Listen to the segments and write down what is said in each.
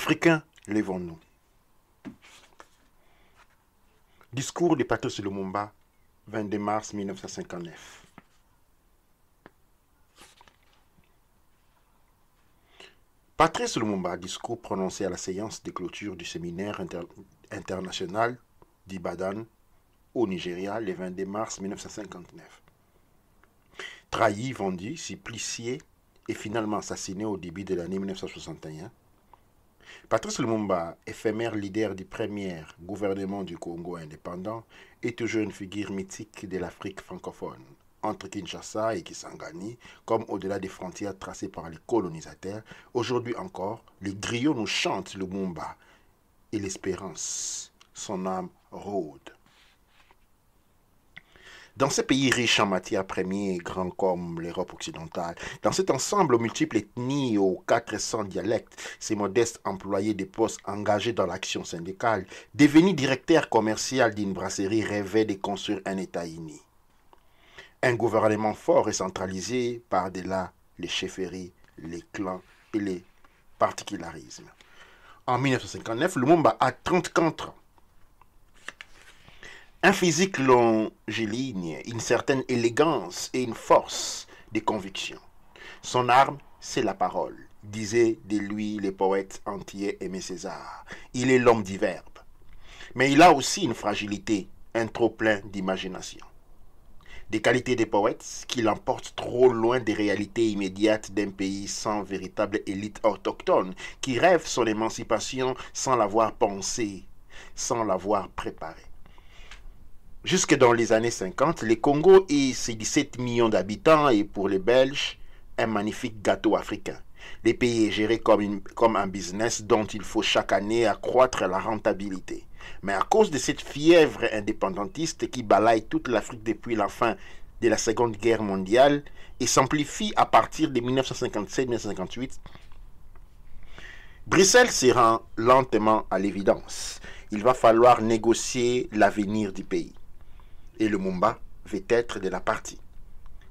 Africains, lèvons-nous. Discours de Patrice Lumumba, 22 mars 1959. Patrice Lumumba, discours prononcé à la séance de clôture du séminaire international d'Ibadan, au Nigeria, le 22 mars 1959. Trahi, vendu, supplicié et finalement assassiné au début de l'année 1961, Patrice Lumumba, éphémère leader du premier gouvernement du Congo indépendant, est toujours une figure mythique de l'Afrique francophone, entre Kinshasa et Kisangani, comme au-delà des frontières tracées par les colonisateurs. Aujourd'hui encore, les griots nous chantent Lumumba et l'espérance. Son âme rôde. Dans ces pays riches en matières premières et grands comme l'Europe occidentale, dans cet ensemble aux multiples ethnies et aux 400 dialectes, ces modestes employés de postes engagés dans l'action syndicale, devenus directeurs commerciaux d'une brasserie, rêvaient de construire un État uni. Un gouvernement fort et centralisé par-delà les chefferies, les clans et les particularismes. En 1959, Lumumba a 34 ans. Un physique longiligne, une certaine élégance et une force de conviction. Son arme, c'est la parole, disaient de lui les poètes entiers Aimé Césaire. Il est l'homme du verbe. Mais il a aussi une fragilité, un trop-plein d'imagination. Des qualités des poètes qui l'emportent trop loin des réalités immédiates d'un pays sans véritable élite autochtone, qui rêve son émancipation sans l'avoir pensée, sans l'avoir préparée. Jusque dans les années 50, le Congo et ses 17 millions d'habitants et pour les Belges, un magnifique gâteau africain. Le pays est géré comme un business dont il faut chaque année accroître la rentabilité. Mais à cause de cette fièvre indépendantiste qui balaye toute l'Afrique depuis la fin de la Seconde Guerre mondiale et s'amplifie à partir de 1957-1958, Bruxelles se rend lentement à l'évidence. Il va falloir négocier l'avenir du pays. Et Lumumba veut être de la partie.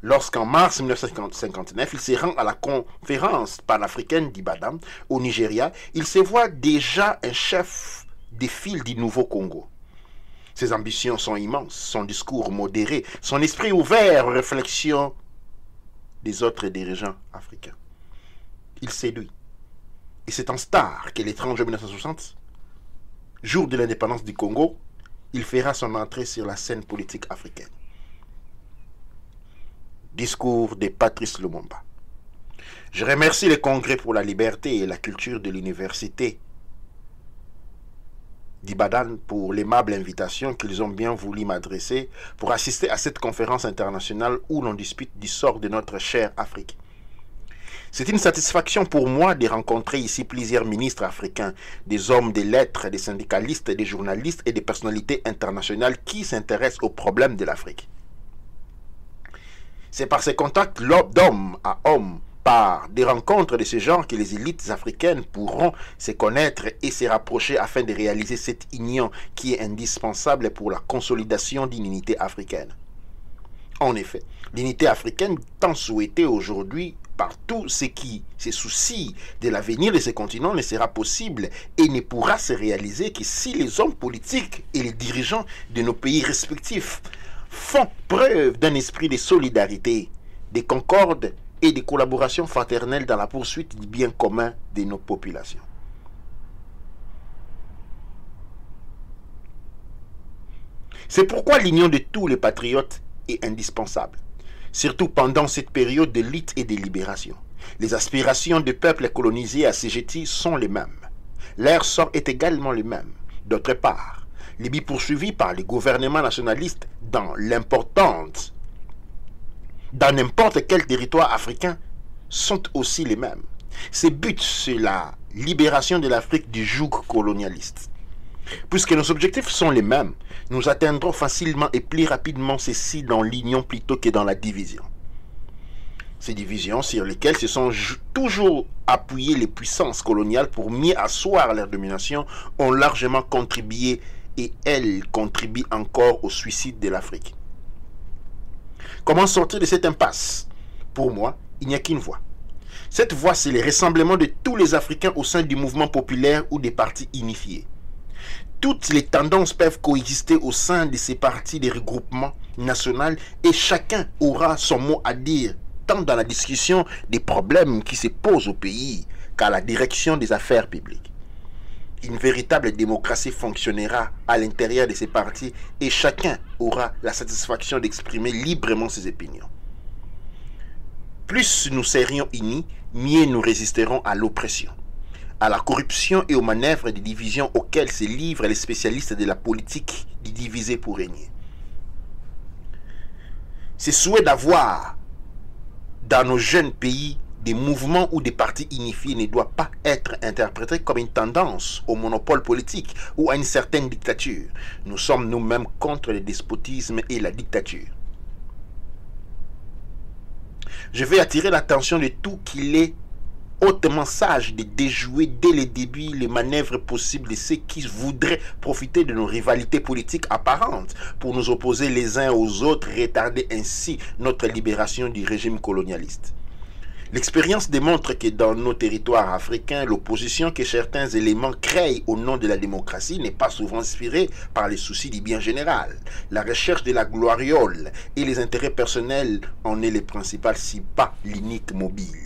Lorsqu'en mars 1959, il se rend à la conférence panafricaine d'Ibadan, au Nigeria, il se voit déjà un chef des fils du nouveau Congo. Ses ambitions sont immenses, son discours modéré, son esprit ouvert aux réflexions des autres dirigeants africains. Il séduit. Et c'est en star que l'étrange 1960, jour de l'indépendance du Congo, il fera son entrée sur la scène politique africaine. Discours de Patrice Lumumba. Je remercie le Congrès pour la liberté et la culture de l'Université d'Ibadan pour l'aimable invitation qu'ils ont bien voulu m'adresser pour assister à cette conférence internationale où l'on dispute du sort de notre chère Afrique. C'est une satisfaction pour moi de rencontrer ici plusieurs ministres africains, des hommes de lettres, des syndicalistes, des journalistes et des personnalités internationales qui s'intéressent aux problèmes de l'Afrique. C'est par ces contacts d'homme à homme, par des rencontres de ce genre que les élites africaines pourront se connaître et se rapprocher afin de réaliser cette union qui est indispensable pour la consolidation d'une unité africaine. En effet, l'unité africaine tant souhaitée aujourd'hui par tous ceux qui se soucient de l'avenir de ce continent ne sera possible et ne pourra se réaliser que si les hommes politiques et les dirigeants de nos pays respectifs font preuve d'un esprit de solidarité, de concorde et de collaboration fraternelle dans la poursuite du bien commun de nos populations. C'est pourquoi l'union de tous les patriotes est indispensable, surtout pendant cette période de lutte et de libération. Les aspirations des peuples colonisés à CGT sont les mêmes. Leur sort est également le même. D'autre part, les buts poursuivis par les gouvernements nationalistes dans n'importe quel territoire africain sont aussi les mêmes. Ces buts, c'est la libération de l'Afrique du joug colonialiste. Puisque nos objectifs sont les mêmes, nous atteindrons facilement et plus rapidement ceci dans l'union plutôt que dans la division. Ces divisions sur lesquelles se sont toujours appuyées les puissances coloniales pour mieux asseoir leur domination ont largement contribué et elles contribuent encore au suicide de l'Afrique. Comment sortir de cette impasse? Pour moi, il n'y a qu'une voie. Cette voie, c'est le rassemblement de tous les Africains au sein du mouvement populaire ou des partis unifiés. Toutes les tendances peuvent coexister au sein de ces partis de regroupement national et chacun aura son mot à dire, tant dans la discussion des problèmes qui se posent au pays qu'à la direction des affaires publiques. Une véritable démocratie fonctionnera à l'intérieur de ces partis et chacun aura la satisfaction d'exprimer librement ses opinions. Plus nous serions unis, mieux nous résisterons à l'oppression, à la corruption et aux manœuvres de division auxquelles se livrent les spécialistes de la politique de diviser pour régner. Ce souhait d'avoir dans nos jeunes pays des mouvements ou des partis unifiés ne doit pas être interprété comme une tendance au monopole politique ou à une certaine dictature. Nous sommes nous-mêmes contre le despotisme et la dictature. Je vais attirer l'attention de tout qu'il est hautement sage de déjouer dès le début les manœuvres possibles de ceux qui voudraient profiter de nos rivalités politiques apparentes pour nous opposer les uns aux autres, retarder ainsi notre libération du régime colonialiste. L'expérience démontre que dans nos territoires africains, l'opposition que certains éléments créent au nom de la démocratie n'est pas souvent inspirée par les soucis du bien général. La recherche de la gloriole et les intérêts personnels en est le principal, si pas l'unique mobile.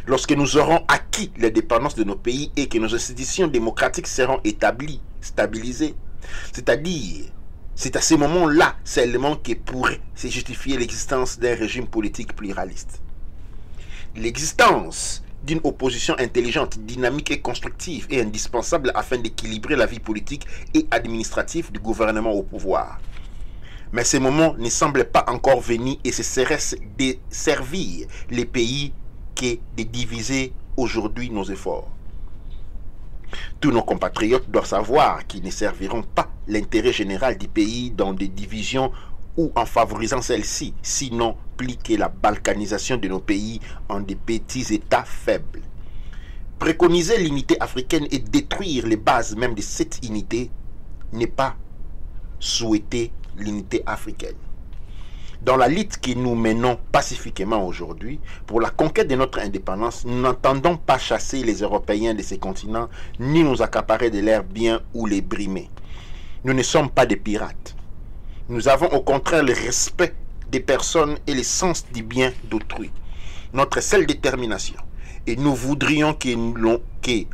Lorsque nous aurons acquis l'indépendance de nos pays et que nos institutions démocratiques seront établies, stabilisées, c'est à ce moment-là seulement que pourrait se justifier l'existence d'un régime politique pluraliste. L'existence d'une opposition intelligente, dynamique et constructive est indispensable afin d'équilibrer la vie politique et administrative du gouvernement au pouvoir. Mais ce moment ne semble pas encore venir et ce serait de servir les pays que de diviser aujourd'hui nos efforts. Tous nos compatriotes doivent savoir qu'ils ne serviront pas l'intérêt général du pays dans des divisions ou en favorisant celle-ci, sinon plus que la balkanisation de nos pays en des petits États faibles. Préconiser l'unité africaine et détruire les bases même de cette unité n'est pas souhaiter l'unité africaine. Dans la lutte que nous menons pacifiquement aujourd'hui pour la conquête de notre indépendance, nous n'entendons pas chasser les Européens de ces continents, ni nous accaparer de leurs biens ou les brimer. Nous ne sommes pas des pirates. Nous avons au contraire le respect des personnes et le sens du bien d'autrui. Notre seule détermination, et nous voudrions que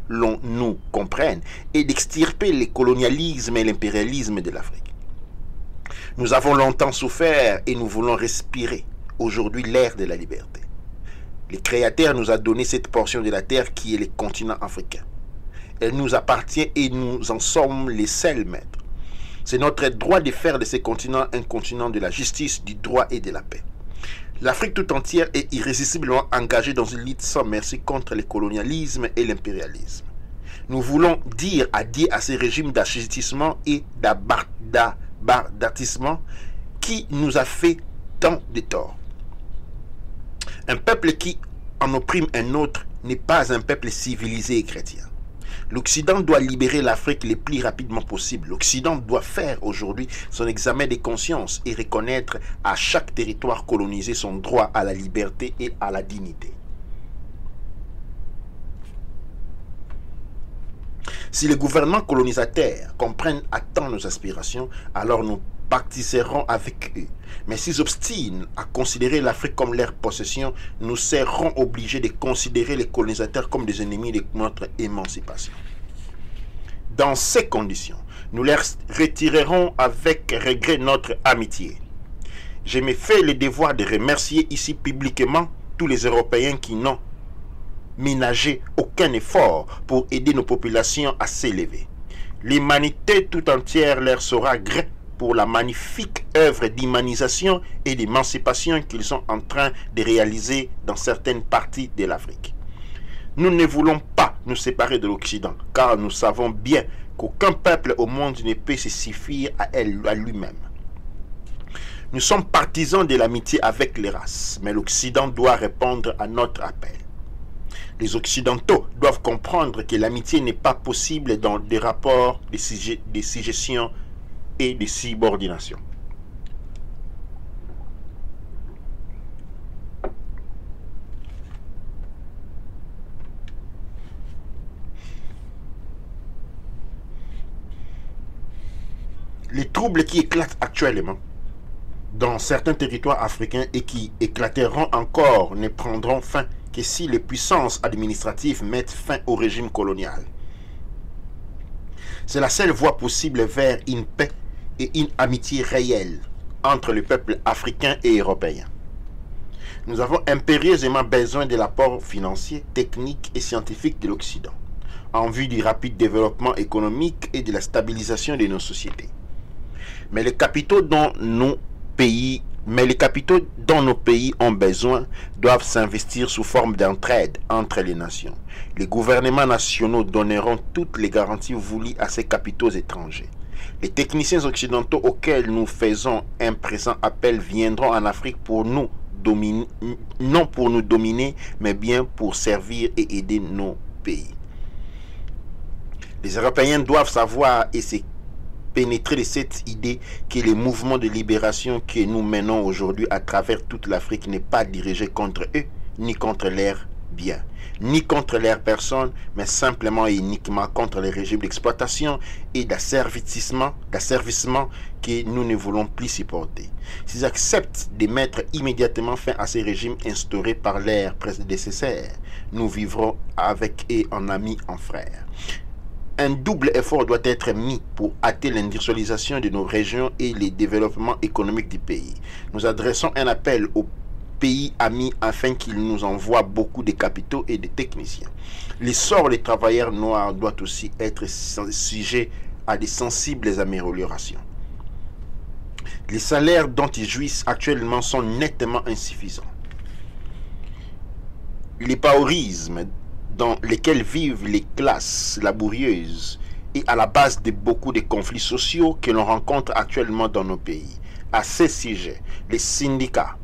l'on nous comprenne, est d'extirper le colonialisme et l'impérialisme de l'Afrique. Nous avons longtemps souffert et nous voulons respirer aujourd'hui l'air de la liberté. Le Créateur nous a donné cette portion de la terre qui est le continent africain. Elle nous appartient et nous en sommes les seuls maîtres. C'est notre droit de faire de ce continent un continent de la justice, du droit et de la paix. L'Afrique tout entière est irrésistiblement engagée dans une lutte sans merci contre le colonialisme et l'impérialisme. Nous voulons dire adieu à ces régimes d'assujettissement et d'artissement qui nous a fait tant de tort. Un peuple qui en opprime un autre n'est pas un peuple civilisé et chrétien. L'Occident doit libérer l'Afrique le plus rapidement possible. L'Occident doit faire aujourd'hui son examen de conscience et reconnaître à chaque territoire colonisé son droit à la liberté et à la dignité. Si les gouvernements colonisateurs comprennent à temps nos aspirations, alors nous participerons avec eux. Mais s'ils obstinent à considérer l'Afrique comme leur possession, nous serons obligés de considérer les colonisateurs comme des ennemis de notre émancipation. Dans ces conditions, nous leur retirerons avec regret notre amitié. Je me fais le devoir de remercier ici publiquement tous les Européens qui n'ont ménagé aucun effort pour aider nos populations à s'élever. L'humanité tout entière leur sera gré pour la magnifique œuvre d'humanisation et d'émancipation qu'ils sont en train de réaliser dans certaines parties de l'Afrique. Nous ne voulons pas nous séparer de l'Occident, car nous savons bien qu'aucun peuple au monde ne peut se suffire à lui-même. Nous sommes partisans de l'amitié avec les races, mais l'Occident doit répondre à notre appel. Les Occidentaux doivent comprendre que l'amitié n'est pas possible dans des rapports de suggestion et de subordination. Les troubles qui éclatent actuellement dans certains territoires africains et qui éclateront encore ne prendront fin que si les puissances administratives mettent fin au régime colonial. C'est la seule voie possible vers une paix et une amitié réelle entre le peuple africain et européen. Nous avons impérieusement besoin de l'apport financier, technique et scientifique de l'Occident, en vue du rapide développement économique et de la stabilisation de nos sociétés. Mais les capitaux dont nos pays ont besoin doivent s'investir sous forme d'entraide entre les nations. Les gouvernements nationaux donneront toutes les garanties voulues à ces capitaux étrangers. Les techniciens occidentaux auxquels nous faisons un présent appel viendront en Afrique pour nous dominer, non pour nous dominer, mais bien pour servir et aider nos pays. Les Européens doivent savoir et se pénétrer de cette idée que les mouvements de libération que nous menons aujourd'hui à travers toute l'Afrique n'est pas dirigé contre eux, ni contre leurs biens, ni contre leurs personnes, mais simplement et uniquement contre les régimes d'exploitation et d'asservissement que nous ne voulons plus supporter. S'ils acceptent de mettre immédiatement fin à ces régimes instaurés par leurs prédécesseurs, nous vivrons avec eux en amis, en frères. Un double effort doit être mis pour hâter l'industrialisation de nos régions et le développement économique du pays. Nous adressons un appel aux pays amis afin qu'ils nous envoient beaucoup de capitaux et de techniciens. L'essor des travailleurs noirs doit aussi être sujet à de sensibles améliorations. Les salaires dont ils jouissent actuellement sont nettement insuffisants. L'épaurisme dans lesquels vivent les classes laborieuses est à la base de beaucoup de conflits sociaux que l'on rencontre actuellement dans nos pays. À ce sujet, les syndicats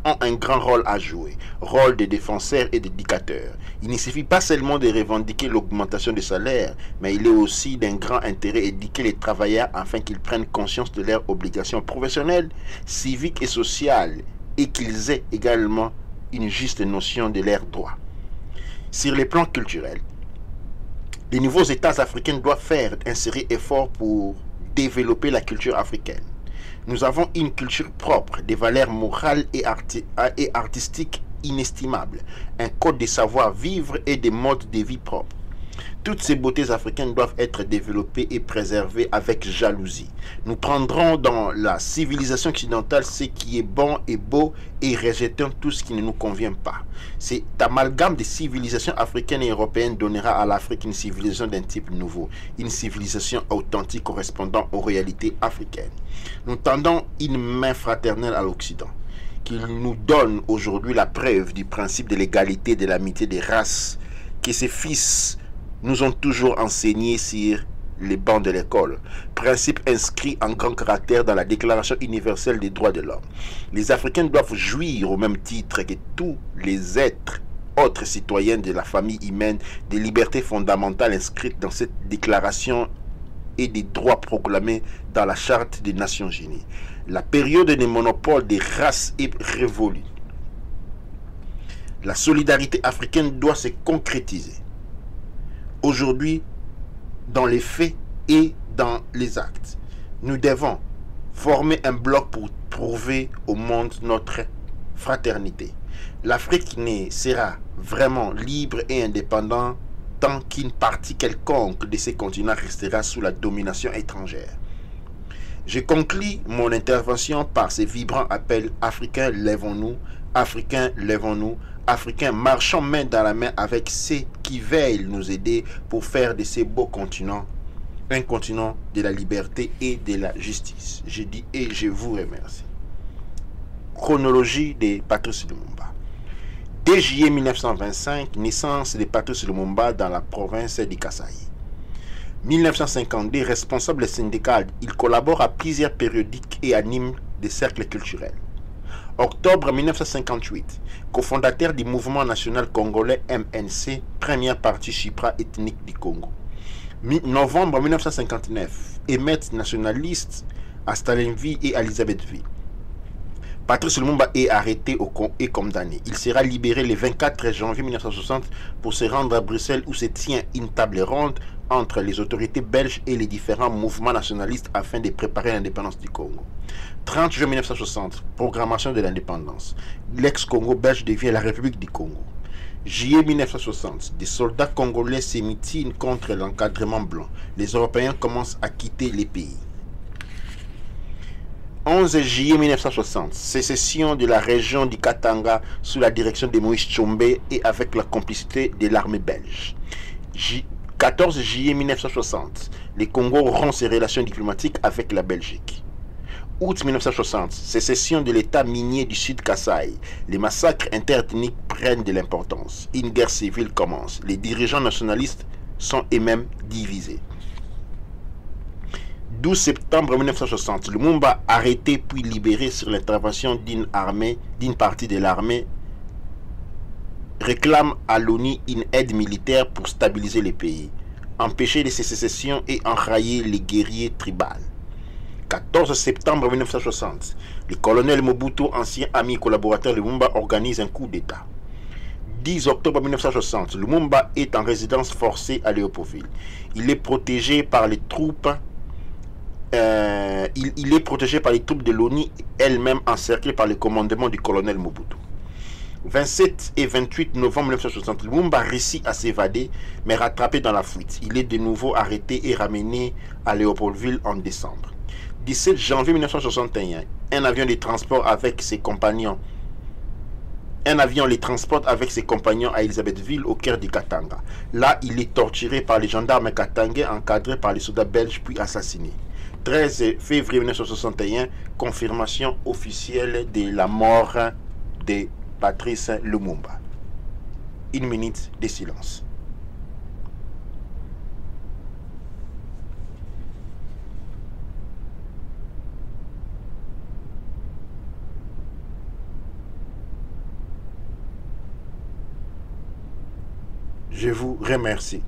ont un grand rôle à jouer, rôle de défenseurs et d'éducateurs. Il ne suffit pas seulement de revendiquer l'augmentation des salaires, mais il est aussi d'un grand intérêt d'éduquer les travailleurs afin qu'ils prennent conscience de leurs obligations professionnelles, civiques et sociales et qu'ils aient également une juste notion de leurs droits. Sur les plans culturels, les nouveaux États africains doivent faire un sérieux effort pour développer la culture africaine. Nous avons une culture propre, des valeurs morales et artistiques inestimables, un code de savoir-vivre et des modes de vie propres. Toutes ces beautés africaines doivent être développées et préservées avec jalousie. Nous prendrons dans la civilisation occidentale ce qui est bon et beau et rejetons tout ce qui ne nous convient pas. Cet amalgame de civilisations africaines et européennes donnera à l'Afrique une civilisation d'un type nouveau, une civilisation authentique correspondant aux réalités africaines. Nous tendons une main fraternelle à l'Occident, qui nous donne aujourd'hui la preuve du principe de l'égalité, de l'amitié des races, que ses fils nous ont toujours enseigné sur les bancs de l'école, principe inscrit en grand caractère dans la Déclaration universelle des droits de l'homme. Les Africains doivent jouir au même titre que tous les êtres autres citoyens de la famille humaine des libertés fondamentales inscrites dans cette déclaration et des droits proclamés dans la Charte des Nations Unies. La période des monopoles des races est révolue. La solidarité africaine doit se concrétiser aujourd'hui dans les faits et dans les actes. Nous devons former un bloc pour prouver au monde notre fraternité. L'Afrique ne sera vraiment libre et indépendante tant qu'une partie quelconque de ces continents restera sous la domination étrangère. Je conclus mon intervention par ces vibrants appels « Africains, lèvons-nous »,« Africains, lèvons-nous »,« Africains, marchons main dans la main avec ceux qui veulent nous aider pour faire de ces beaux continents un continent de la liberté et de la justice. » Je dis et je vous remercie. Chronologie de Patrice Lumumba. Dès juillet 1925, naissance de Patrice Lumumba dans la province du Kasaï. 1952, responsable syndical, il collabore à plusieurs périodiques et anime des cercles culturels. Octobre 1958, cofondateur du mouvement national congolais MNC, première partie Chypra ethnique du Congo. Novembre 1959, émeute nationaliste à Stalinville et à Elisabethville. Patrice Lumumba est arrêté et condamné. Il sera libéré le 24 janvier 1960 pour se rendre à Bruxelles où se tient une table ronde entre les autorités belges et les différents mouvements nationalistes afin de préparer l'indépendance du Congo. 30 juin 1960, proclamation de l'indépendance. L'ex-Congo belge devient la République du Congo. Juillet 1960, des soldats congolais s'émutinent contre l'encadrement blanc. Les Européens commencent à quitter les pays. 11 juillet 1960, sécession de la région du Katanga sous la direction de Moïse Tshombe et avec la complicité de l'armée belge. 14 juillet 1960, le Congo rompt ses relations diplomatiques avec la Belgique. Août 1960, sécession de l'État minier du Sud Kasaï. Les massacres interethniques prennent de l'importance. Une guerre civile commence. Les dirigeants nationalistes sont eux-mêmes divisés. 12 septembre 1960, Lumumba arrêté puis libéré sur l'intervention d'une partie de l'armée réclame à l'ONU une aide militaire pour stabiliser le pays, empêcher les sécessions et enrayer les guerriers tribaux. 14 septembre 1960, le colonel Mobutu, ancien ami et collaborateur de Lumumba, organise un coup d'État. 10 octobre 1960, Lumumba est en résidence forcée à Léopoldville. Il est protégé par les troupes de l'ONU, elle-même encerclée par le commandement du colonel Mobutu. 27 et 28 novembre 1960, Lumumba réussit à s'évader, mais rattrapé dans la fuite. Il est de nouveau arrêté et ramené à Léopoldville en décembre. 17 janvier 1961, un avion les transporte avec ses compagnons à Elisabethville, au cœur du Katanga. Là, il est torturé par les gendarmes katangais, encadré par les soldats belges, puis assassiné. 13 février 1961, confirmation officielle de la mort de Patrice Lumumba. Une minute de silence. Je vous remercie.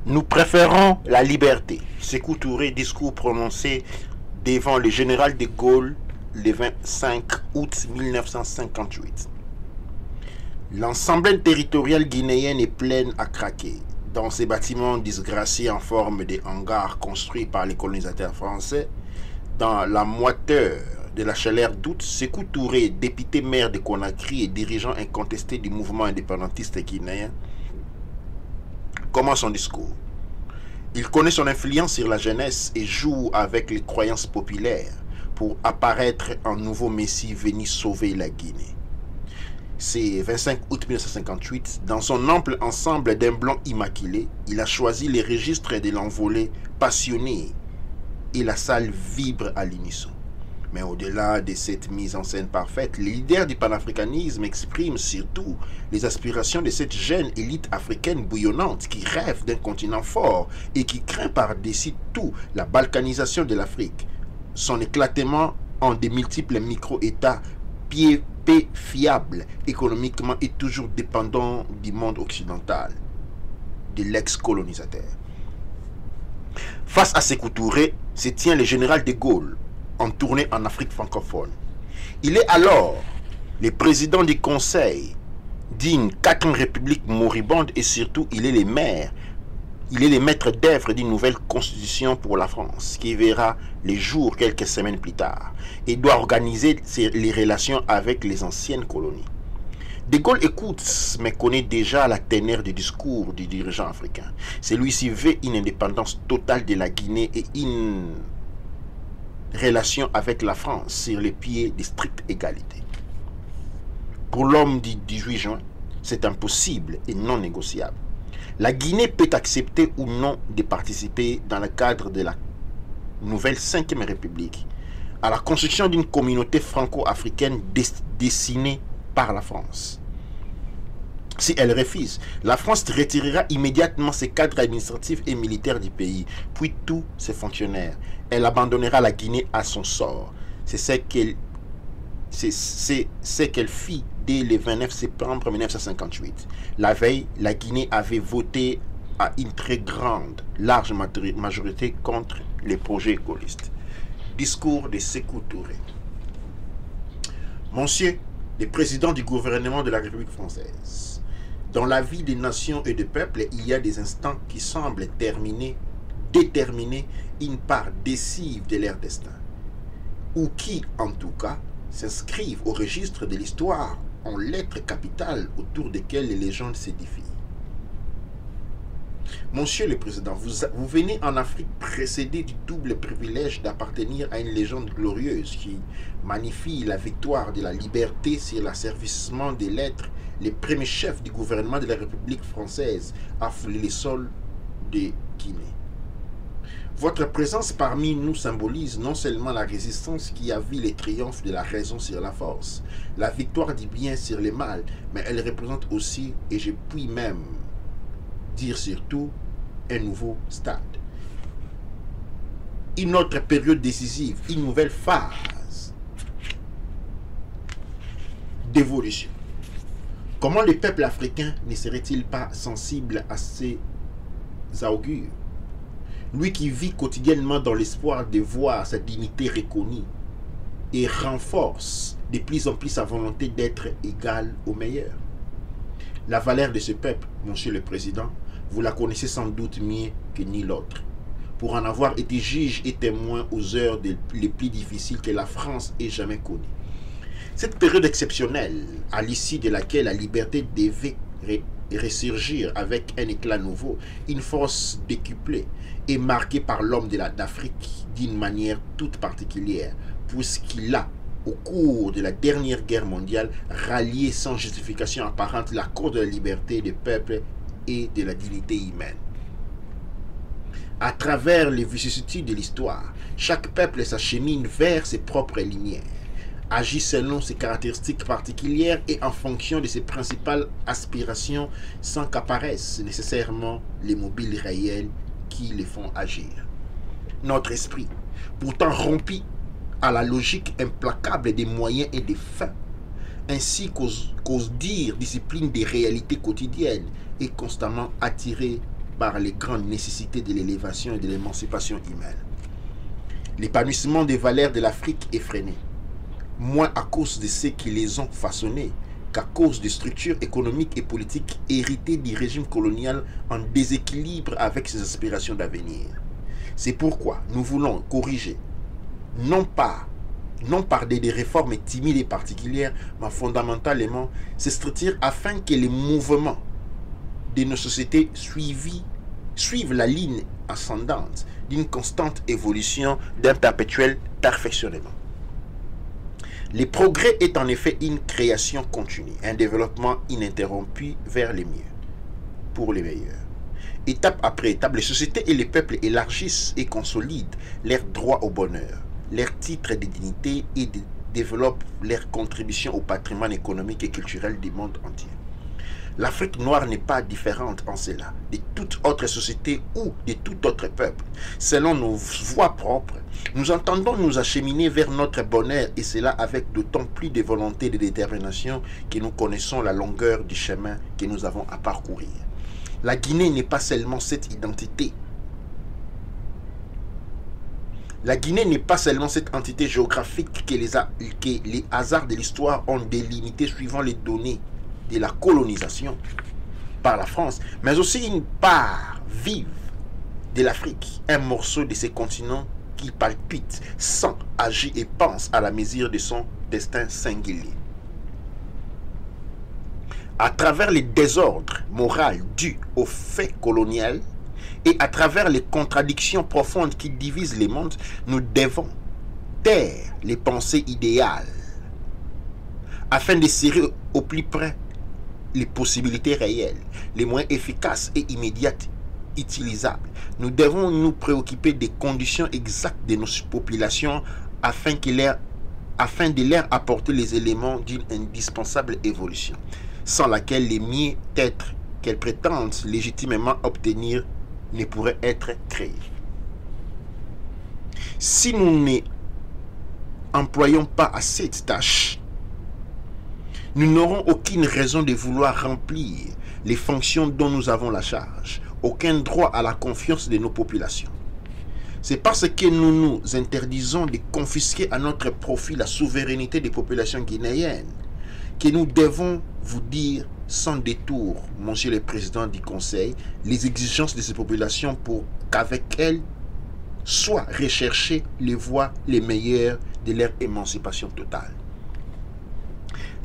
Nous préférons la liberté. Sékou Touré, discours prononcé devant le général de Gaulle le 25 août 1958. L'ensemble territorial guinéen est plein à craquer. Dans ces bâtiments disgraciés en forme de hangars construits par les colonisateurs français, dans la moiteur de la chaleur d'août, Sékou Touré, député maire de Conakry et dirigeant incontesté du mouvement indépendantiste guinéen, commence son discours. Il connaît son influence sur la jeunesse et joue avec les croyances populaires pour apparaître un nouveau messie venu sauver la Guinée. C'est 25 août 1958, dans son ample ensemble d'un blanc immaculé, il a choisi les registres de l'envolée passionné et la salle vibre à l'unisson. Mais au-delà de cette mise en scène parfaite, les leaders du panafricanisme expriment surtout les aspirations de cette jeune élite africaine bouillonnante qui rêve d'un continent fort et qui craint par-dessus tout la balkanisation de l'Afrique, son éclatement en des multiples micro-États peu fiables économiquement et toujours dépendants du monde occidental, de l'ex-colonisateur. Face à Sékou Touré se tient le général de Gaulle, en tournée en Afrique francophone. Il est alors le président du Conseil d'une 4e république moribonde et surtout il est le maire Il est le maître d'œuvre d'une nouvelle constitution pour la France qui verra les jours quelques semaines plus tard et doit organiser les relations avec les anciennes colonies. De Gaulle écoute mais connaît déjà la teneur du discours du dirigeant africain. Celui-ci veut une indépendance totale de la Guinée et une relation avec la France sur les pieds de stricte égalité. Pour l'homme du 18 juin, c'est impossible et non négociable. La Guinée peut accepter ou non de participer dans le cadre de la nouvelle 5e République à la construction d'une communauté franco-africaine dessinée par la France. Si elle refuse, la France retirera immédiatement ses cadres administratifs et militaires du pays, puis tous ses fonctionnaires. Elle abandonnera la Guinée à son sort. C'est ce qu'elle fit dès le 29 septembre 1958. La veille, la Guinée avait voté à une très large majorité contre les projets gaullistes. Discours de Sékou Touré. Monsieur le président du gouvernement de la République française, dans la vie des nations et des peuples, il y a des instants qui semblent déterminer une part décisive de leur destin, ou qui, en tout cas, s'inscrivent au registre de l'histoire en lettres capitales autour desquelles les légendes s'édifient. Monsieur le Président, vous venez en Afrique précédé du double privilège d'appartenir à une légende glorieuse qui magnifie la victoire de la liberté sur l'asservissement des lettres. Le premier chef du gouvernement de la République française a foulé les sols de Guinée. Votre présence parmi nous symbolise non seulement la résistance qui a vu les triomphes de la raison sur la force, la victoire du bien sur le mal, mais elle représente aussi, et je puis même dire surtout, un nouveau stade. Une autre période décisive, une nouvelle phase d'évolution. Comment le peuple africain ne serait-il pas sensible à ces augures? Lui qui vit quotidiennement dans l'espoir de voir sa dignité reconnue et renforce de plus en plus sa volonté d'être égal au meilleur. La valeur de ce peuple, Monsieur le Président, vous la connaissez sans doute mieux que nul autre, pour en avoir été juge et témoin aux heures les plus difficiles que la France ait jamais connues. Cette période exceptionnelle, à l'issue de laquelle la liberté devait ressurgir avec un éclat nouveau, une force décuplée, est marquée par l'homme d'Afrique d'une manière toute particulière, puisqu'il a, au cours de la dernière guerre mondiale, rallié sans justification apparente la cause de la liberté des peuples et de la dignité humaine. À travers les vicissitudes de l'histoire, chaque peuple s'achemine vers ses propres lumières, agit selon ses caractéristiques particulières et en fonction de ses principales aspirations sans qu'apparaissent nécessairement les mobiles réels qui les font agir. Notre esprit, pourtant rompu à la logique implacable des moyens et des fins, ainsi qu'aux dires disciplines des réalités quotidiennes, est constamment attiré par les grandes nécessités de l'élévation et de l'émancipation humaine. L'épanouissement des valeurs de l'Afrique est freiné, moins à cause de ceux qui les ont façonnés qu'à cause des structures économiques et politiques héritées du régime colonial en déséquilibre avec ses aspirations d'avenir. C'est pourquoi nous voulons corriger, non par des réformes timides et particulières, mais fondamentalement ces structures afin que les mouvements de nos sociétés suivent la ligne ascendante d'une constante évolution, d'un perpétuel perfectionnement. Le progrès est en effet une création continue, un développement ininterrompu vers le mieux, pour les meilleurs. Étape après étape, les sociétés et les peuples élargissent et consolident leurs droits au bonheur, leurs titres de dignité et développent leurs contributions au patrimoine économique et culturel du monde entier. L'Afrique noire n'est pas différente en cela de toute autre société ou de tout autre peuple. Selon nos voies propres, nous entendons nous acheminer vers notre bonheur et cela avec d'autant plus de volonté et de détermination que nous connaissons la longueur du chemin que nous avons à parcourir. La Guinée n'est pas seulement cette identité. La Guinée n'est pas seulement cette entité géographique que les hasards de l'histoire ont délimitée suivant les données de la colonisation par la France, mais aussi une part vivent de l'Afrique, un morceau de ce continent qui palpite, sent, agit et pense à la mesure de son destin singulier. À travers les désordres moraux dus aux faits coloniaux et à travers les contradictions profondes qui divisent les mondes, nous devons taire les pensées idéales afin de serrer au plus près les possibilités réelles, les moyens efficaces et immédiates utilisables. Nous devons nous préoccuper des conditions exactes de nos populations afin de leur apporter les éléments d'une indispensable évolution, sans laquelle les mieux-être qu'elles prétendent légitimement obtenir ne pourraient être créés. Si nous ne employons pas à cette tâche, nous n'aurons aucune raison de vouloir remplir les fonctions dont nous avons la charge, aucun droit à la confiance de nos populations. C'est parce que nous nous interdisons de confisquer à notre profit la souveraineté des populations guinéennes que nous devons vous dire sans détour, Monsieur le Président du Conseil, les exigences de ces populations pour qu'avec elles soient recherchées les voies les meilleures de leur émancipation totale.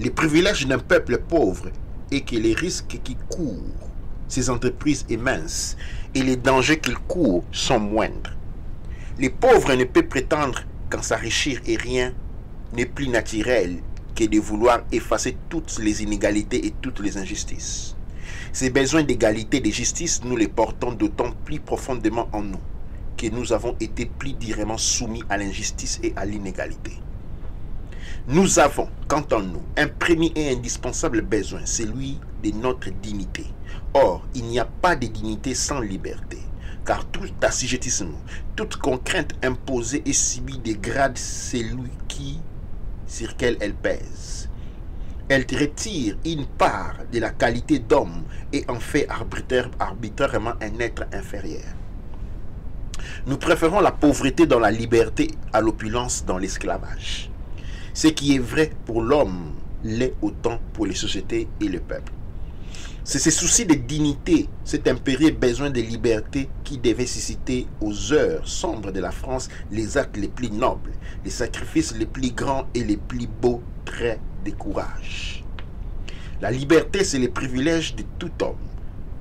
Les privilèges d'un peuple pauvre et que les risques qui courent ces entreprises immenses et les dangers qu'ils courent sont moindres. Les pauvres ne peuvent prétendre qu'en s'enrichir et rien n'est plus naturel que de vouloir effacer toutes les inégalités et toutes les injustices. Ces besoins d'égalité et de justice, nous les portons d'autant plus profondément en nous que nous avons été plus directement soumis à l'injustice et à l'inégalité. Nous avons, quant à nous, un premier et indispensable besoin, celui de notre dignité. Or, il n'y a pas de dignité sans liberté, car tout assujettissement, toute contrainte imposée et subie dégrade celui sur lequel elle pèse. Elle retire une part de la qualité d'homme et en fait arbitrairement un être inférieur. Nous préférons la pauvreté dans la liberté à l'opulence dans l'esclavage. Ce qui est vrai pour l'homme l'est autant pour les sociétés et le peuple. C'est ce souci de dignité, cet impérieux besoin de liberté qui devait susciter aux heures sombres de la France les actes les plus nobles, les sacrifices les plus grands et les plus beaux traits de courage. La liberté, c'est le privilège de tout homme,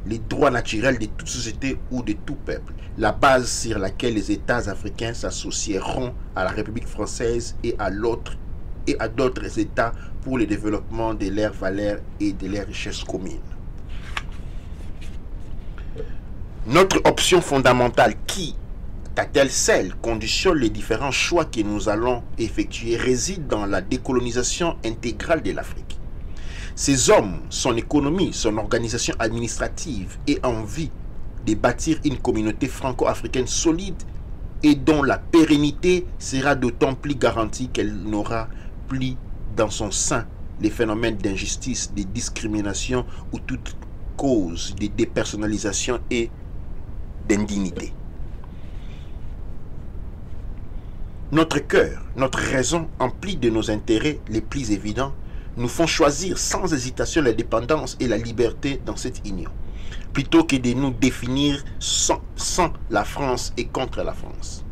les droits naturels de toute société ou de tout peuple, la base sur laquelle les États africains s'associeront à la République française et à d'autres États pour le développement de leurs valeurs et de leurs richesses communes. Notre option fondamentale qui, à telle seule, conditionne les différents choix que nous allons effectuer réside dans la décolonisation intégrale de l'Afrique. Ces hommes, son économie, son organisation administrative et envie de bâtir une communauté franco-africaine solide et dont la pérennité sera d'autant plus garantie qu'elle n'aura plus dans son sein les phénomènes d'injustice, de discrimination ou toute cause de dépersonnalisation et d'indignité. Notre cœur, notre raison, emplie de nos intérêts les plus évidents, nous font choisir sans hésitation la dépendance et la liberté dans cette union, plutôt que de nous définir sans la France et contre la France.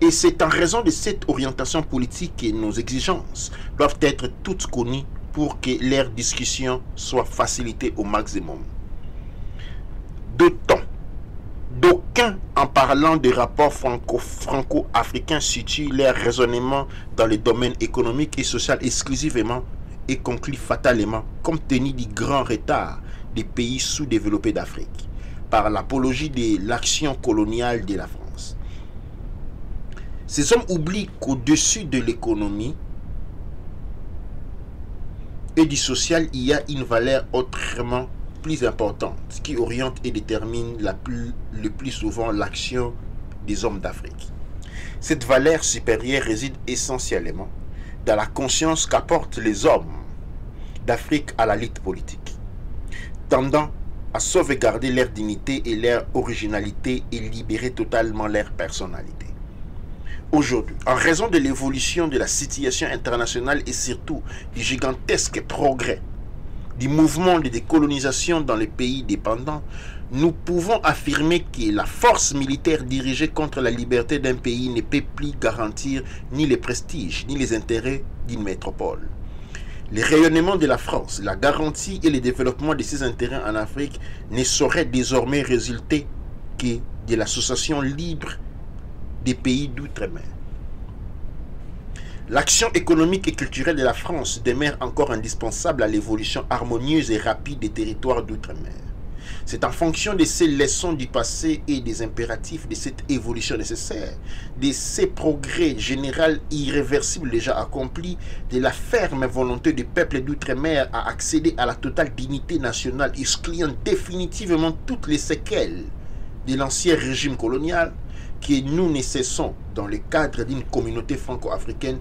Et c'est en raison de cette orientation politique que nos exigences doivent être toutes connues pour que leur discussion soit facilitée au maximum. D'aucuns, en parlant des rapports franco-africains, situent leur raisonnement dans le domaine économique et social exclusivement et concluent fatalement, compte tenu du grand retard des pays sous-développés d'Afrique, par l'apologie de l'action coloniale de la France. Ces hommes oublient qu'au-dessus de l'économie et du social, il y a une valeur autrement plus importante qui oriente et détermine le plus souvent l'action des hommes d'Afrique. Cette valeur supérieure réside essentiellement dans la conscience qu'apportent les hommes d'Afrique à la lutte politique, tendant à sauvegarder leur dignité et leur originalité et libérer totalement leur personnalité. Aujourd'hui, en raison de l'évolution de la situation internationale et surtout du gigantesque progrès du mouvement de décolonisation dans les pays dépendants, nous pouvons affirmer que la force militaire dirigée contre la liberté d'un pays ne peut plus garantir ni les prestiges ni les intérêts d'une métropole. Le rayonnement de la France, la garantie et le développement de ses intérêts en Afrique ne sauraient désormais résulter que de l'association libre des pays d'outre-mer. L'action économique et culturelle de la France demeure encore indispensable à l'évolution harmonieuse et rapide des territoires d'outre-mer. C'est en fonction de ces leçons du passé et des impératifs de cette évolution nécessaire, de ces progrès généraux irréversibles déjà accomplis, de la ferme volonté du peuple d'outre-mer à accéder à la totale dignité nationale, excluant définitivement toutes les séquelles de l'ancien régime colonial, que nous ne cessons, dans le cadre d'une communauté franco-africaine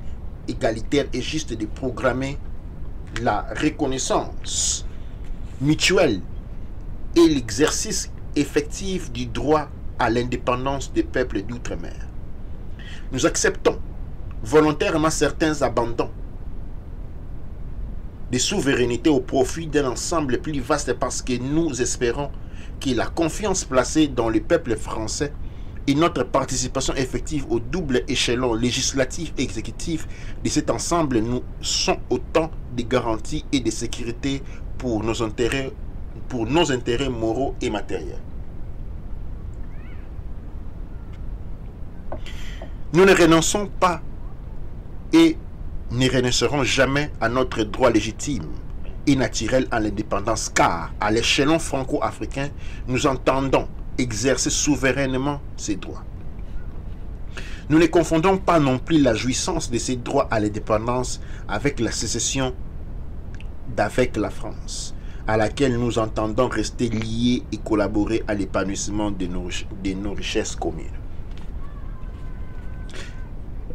égalitaire et juste, de programmer la reconnaissance mutuelle et l'exercice effectif du droit à l'indépendance des peuples d'outre-mer. Nous acceptons volontairement certains abandons de souveraineté au profit d'un ensemble plus vaste parce que nous espérons que la confiance placée dans le peuple français et notre participation effective au double échelon législatif et exécutif de cet ensemble nous sont autant de garanties et de sécurité pour nos intérêts moraux et matériels. Nous ne renonçons pas et ne renoncerons jamais à notre droit légitime et naturel à l'indépendance, car à l'échelon franco-africain, nous entendons exercer souverainement ces droits. Nous ne confondons pas non plus la jouissance de ces droits à l'indépendance avec la sécession d'avec la France, à laquelle nous entendons rester liés et collaborer à l'épanouissement de nos richesses communes.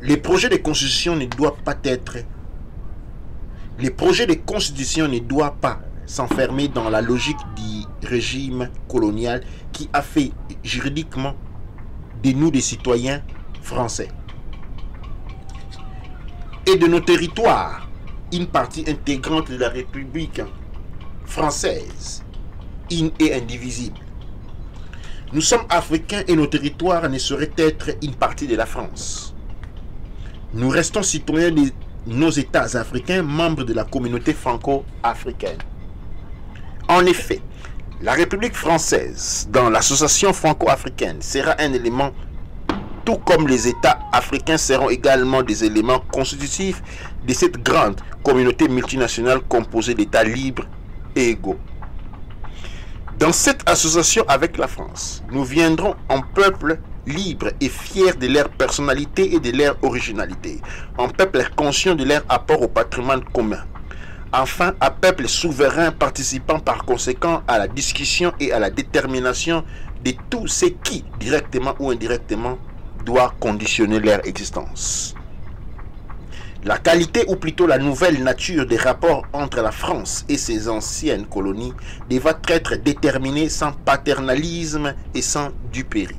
Les projets de constitution ne doivent pas s'enfermer dans la logique du régime colonial qui a fait juridiquement de nous des citoyens français et de nos territoires une partie intégrante de la République française, une et indivisible. Nous sommes africains et nos territoires ne sauraient être une partie de la France. Nous restons citoyens de nos États africains, membres de la communauté franco-africaine. En effet, la République française, dans l'association franco-africaine, sera un élément, tout comme les États africains seront également des éléments constitutifs de cette grande communauté multinationale composée d'États libres et égaux. Dans cette association avec la France, nous viendrons en peuple libre et fier de leur personnalité et de leur originalité, en peuple conscient de leur apport au patrimoine commun, enfin un peuple souverain participant par conséquent à la discussion et à la détermination de tout ce qui, directement ou indirectement, doit conditionner leur existence. La qualité, ou plutôt la nouvelle nature des rapports entre la France et ses anciennes colonies devra être déterminée sans paternalisme et sans duperie.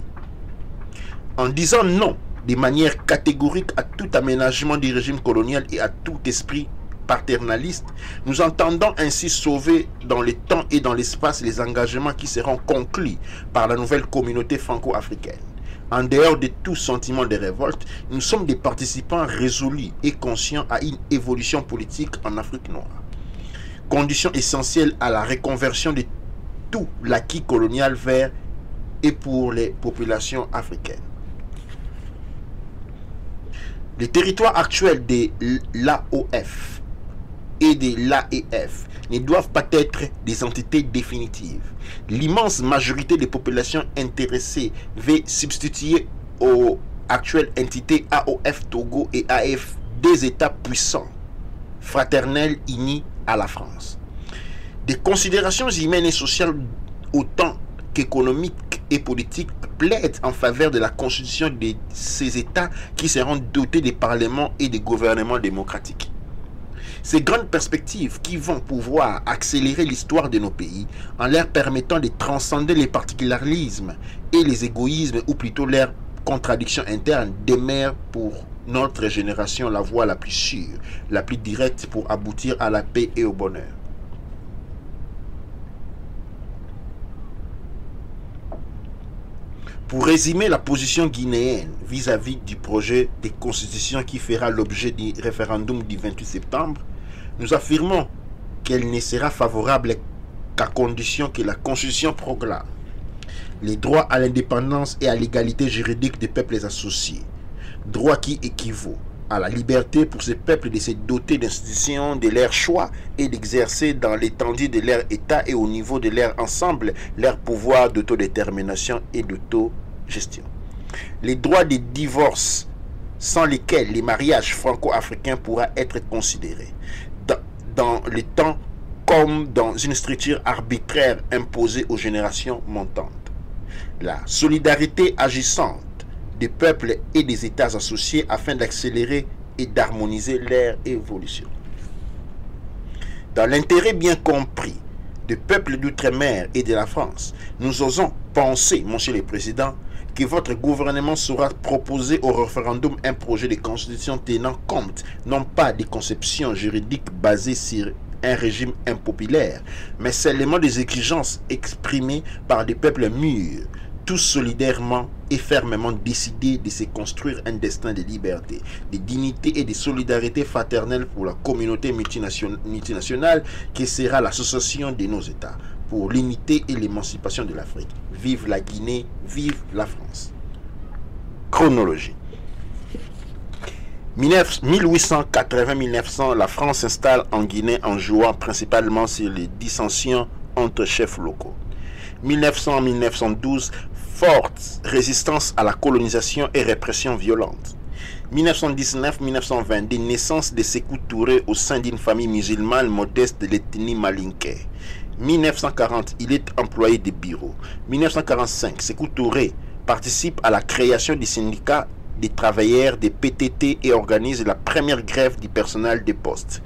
En disant non de manière catégorique à tout aménagement du régime colonial et à tout esprit paternaliste, nous entendons ainsi sauver dans le temps et dans l'espace les engagements qui seront conclus par la nouvelle communauté franco-africaine. En dehors de tout sentiment de révolte, nous sommes des participants résolus et conscients à une évolution politique en Afrique noire, condition essentielle à la reconversion de tout l'acquis colonial vers et pour les populations africaines. Les territoires actuels de l'AOF et de l'AEF ne doivent pas être des entités définitives. L'immense majorité des populations intéressées veut substituer aux actuelles entités AOF Togo et AF des États puissants, fraternels unis à la France. Des considérations humaines et sociales autant qu'économiques et politiques plaident en faveur de la constitution de ces États qui seront dotés des parlements et des gouvernements démocratiques. Ces grandes perspectives qui vont pouvoir accélérer l'histoire de nos pays en leur permettant de transcender les particularismes et les égoïsmes, ou plutôt leurs contradictions internes, demeurent pour notre génération la voie la plus sûre, la plus directe pour aboutir à la paix et au bonheur. Pour résumer la position guinéenne vis-à-vis du projet de constitution qui fera l'objet du référendum du 28 septembre, nous affirmons qu'elle ne sera favorable qu'à condition que la constitution proclame les droits à l'indépendance et à l'égalité juridique des peuples associés, droit qui équivaut à la liberté pour ces peuples de se doter d'institutions de leur choix et d'exercer dans l'étendue de leur État et au niveau de leur ensemble leur pouvoir d'autodétermination et d'autogestion. Les droits de divorce sans lesquels les mariages franco-africains pourraient être considérés dans le temps comme dans une structure arbitraire imposée aux générations montantes. La solidarité agissante des peuples et des États associés afin d'accélérer et d'harmoniser leur évolution. Dans l'intérêt bien compris des peuples d'outre-mer et de la France, nous osons penser, Monsieur le Président, que votre gouvernement saura proposer au référendum un projet de constitution tenant compte non pas des conceptions juridiques basées sur un régime impopulaire, mais seulement des exigences exprimées par des peuples mûrs, tous solidairement et fermement décidés de se construire un destin de liberté, de dignité et de solidarité fraternelle pour la communauté multinationale qui sera l'association de nos États, pour l'unité et l'émancipation de l'Afrique. Vive la Guinée, vive la France. Chronologie. 1880-1900, la France s'installe en Guinée en jouant principalement sur les dissensions entre chefs locaux. 1900-1912, forte résistance à la colonisation et répression violente. 1919-1922, naissance de Sékou Touré au sein d'une famille musulmane modeste de l'ethnie malinké. 1940, il est employé de bureau. 1945, Sékou Touré participe à la création du syndicat des travailleurs des PTT et organise la première grève du personnel des postes.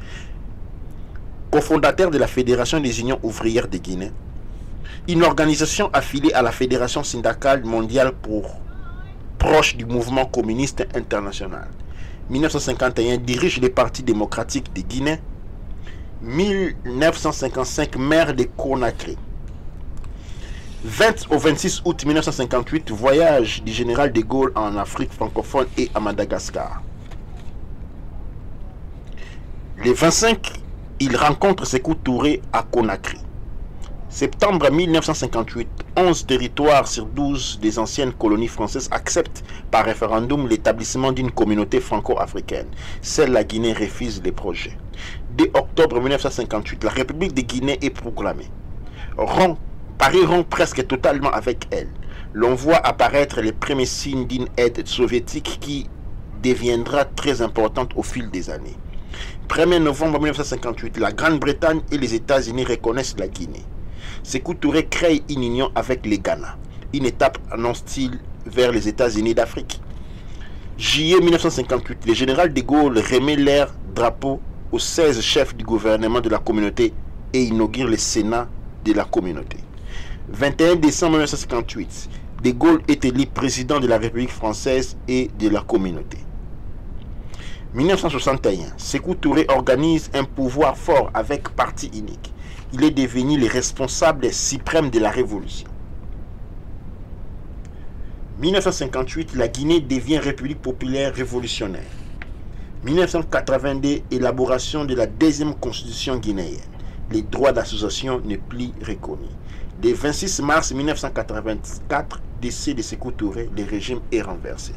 Cofondateur de la Fédération des Unions ouvrières de Guinée, une organisation affiliée à la Fédération syndicale mondiale proche du mouvement communiste international. 1951, dirige le Parti démocratique de Guinée. 1955, maire de Conakry. 20 au 26 août 1958, voyage du général de Gaulle en Afrique francophone et à Madagascar. Le 25, il rencontre Sékou Touré à Conakry. Septembre 1958, 11 territoires sur 12 des anciennes colonies françaises acceptent par référendum l'établissement d'une communauté franco-africaine. Seule la Guinée refuse les projets. Dès octobre 1958, la République de Guinée est proclamée. Paris rompt presque totalement avec elle. L'on voit apparaître les premiers signes d'une aide soviétique qui deviendra très importante au fil des années. 1er novembre 1958, la Grande-Bretagne et les États-Unis reconnaissent la Guinée. Sékou Touré crée une union avec les Ghana, une étape annonce-t-il vers les États-Unis d'Afrique. Juillet 1958, le général de Gaulle remet leur drapeau aux 16 chefs du gouvernement de la communauté et inaugure le Sénat de la communauté. 21 décembre 1958, de Gaulle est élu président de la République française et de la communauté. 1961, Sékou Touré organise un pouvoir fort avec parti unique. Il est devenu le responsable suprême de la révolution. 1958, la Guinée devient République populaire révolutionnaire. 1982, élaboration de la deuxième constitution guinéenne. Les droits d'association ne plus reconnus. Le 26 mars 1984, décès de Sékou Touré, le régime est renversé.